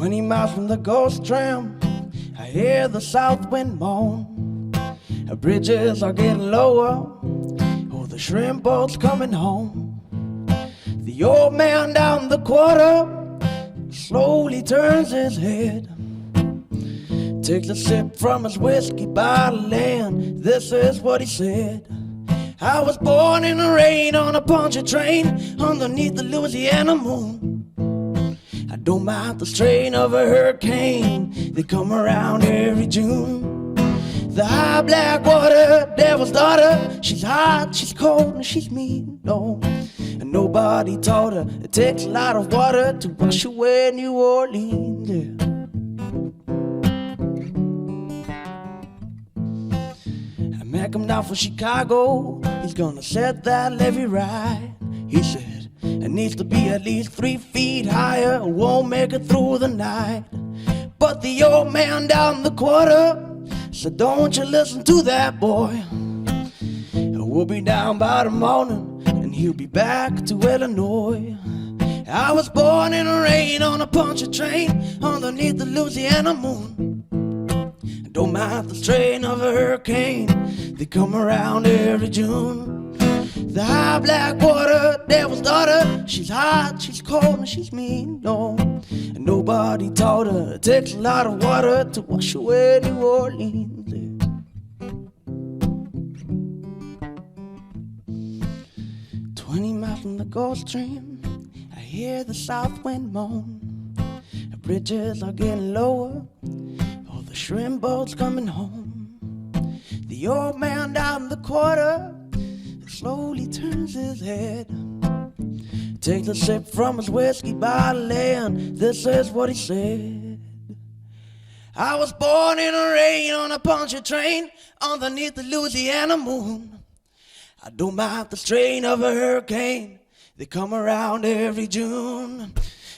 20 miles from the ghost tram, I hear the south wind moan. The bridges are getting lower, oh, the shrimp boat's coming home. The old man down the quarter slowly turns his head, takes a sip from his whiskey bottle, and this is what he said. I was born in the rain on a puncture train underneath the Louisiana moon. I don't mind the strain of a hurricane, they come around every June. The high black water, devil's daughter, she's hot, she's cold, and she's mean, no. And nobody taught her it takes a lot of water to wash away New Orleans, yeah. I met him down from Chicago, he's gonna set that levee right. He said it needs to be at least 3 feet higher, it won't make it through the night. But the old man down the quarter said, don't you listen to that boy. We'll be down by the morning and he'll be back to Illinois. I was born in the rain on a puncture train underneath the Louisiana moon. I don't mind the strain of a hurricane, they come around every June. The high black water, devil's daughter, she's hot, she's cold, and she's mean, no. And nobody taught her it takes a lot of water to wash away New Orleans. 20 miles from the Gulf Stream, I hear the south wind moan. The bridges are getting lower, all the shrimp boats coming home. The old man down the quarter slowly turns his head, takes a sip from his whiskey bottle, and this is what he said. I was born in the rain on a puncture train underneath the Louisiana moon. I don't mind the strain of a hurricane, they come around every June.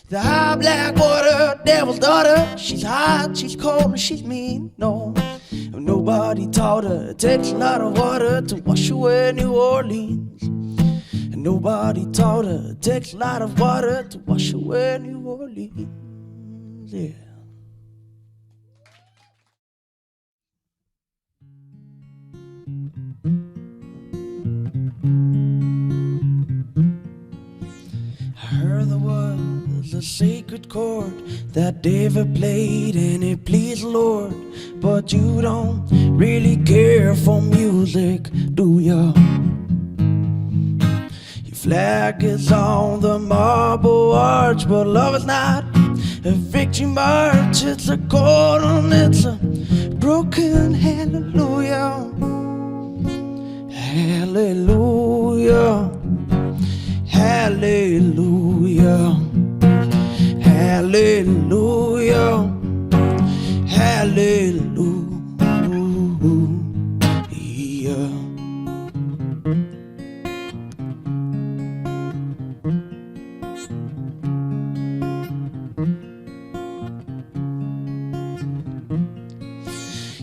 The high black water, devil's daughter, she's hot, she's cold, and she's mean, no. Nobody taught her it takes a lot of water to wash away New Orleans. And nobody taught her it takes a lot of water to wash away New Orleans, yeah. I heard there was a sacred chord that David played and it pleased the Lord. But you don't really care for music, do ya? Your flag is on the marble arch, but love is not a victory march. It's a chord and it's a broken hallelujah. Hallelujah. Hallelujah. Hallelujah. Hallelujah.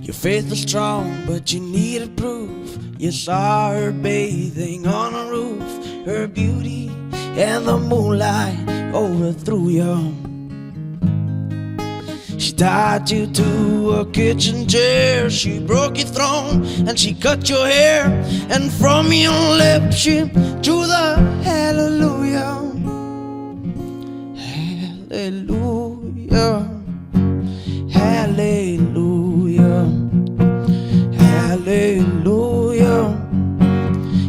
Your faith was strong, but you needed proof. You saw her bathing on a roof, her beauty and the moonlight overthrew you. She tied you to a kitchen chair, she broke your throne and she cut your hair, and from your lips she drew the hallelujah. Hallelujah. Hallelujah. Hallelujah.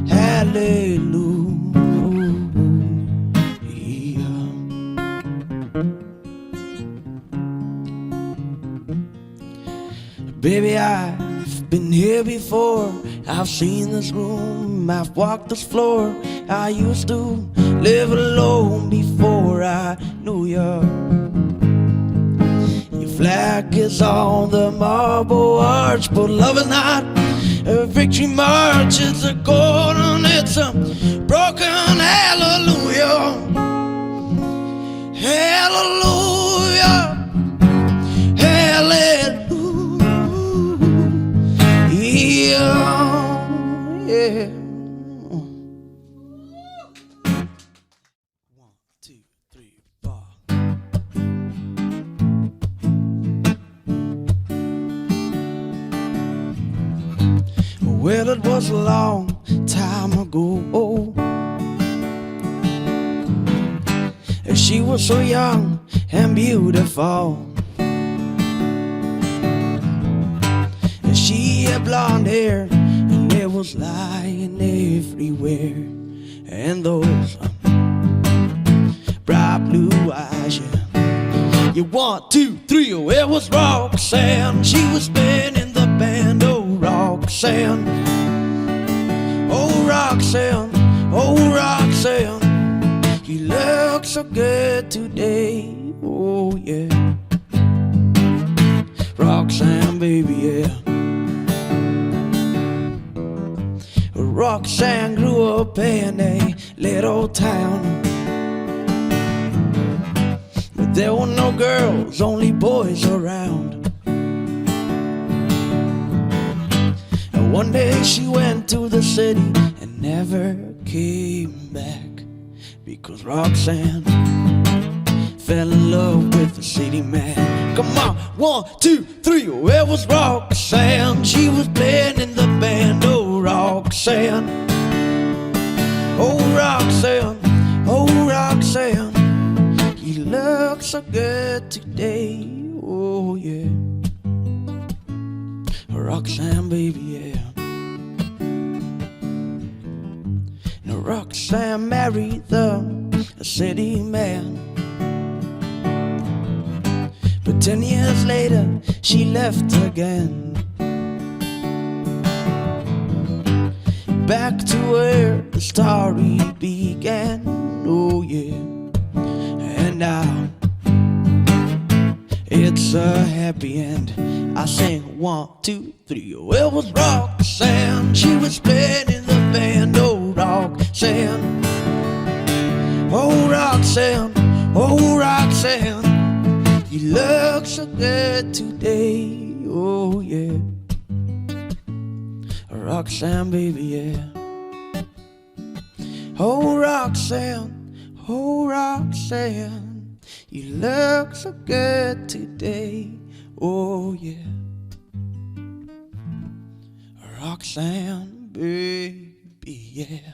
Hallelujah. Baby, I've been here before, I've seen this room, I've walked this floor. I used to live alone before I knew you. Your flag is on the marble arch, but love is not a victory march. It's a chord and it's a broken hallelujah. Hallelujah. Hallelujah. Yeah. 1, 2, 3, 4. Well, it was a long time ago. She was so young and beautiful. She had blonde hair and it was lying everywhere. And those bright blue eyes, yeah. You 1, 2, 3, oh, it was Roxanne. She was spinning the band, oh Roxanne. Oh Roxanne, oh Roxanne, you look so good today, oh yeah. Roxanne, baby, yeah. Roxanne grew up in a little town, but there were no girls, only boys around. And one day she went to the city and never came back, because Roxanne fell in love with a city man. Come on, 1, 2, 3, oh, it was Roxanne. She was playing in the band, oh Roxanne. Oh Roxanne, oh Roxanne, you look so good today, oh yeah. Roxanne, baby, yeah. Now Roxanne married the city man, but 10 years later she left again, back to where the story began, oh yeah. And now it's a happy end. I sing 1, 2, 3, oh, it was Roxanne. She was playing in the band, oh Roxanne. Oh Roxanne, oh Roxanne, you look so good today, oh yeah. Roxanne, baby, yeah. Oh Roxanne, oh Roxanne, you look so good today, oh yeah. Roxanne, baby, yeah.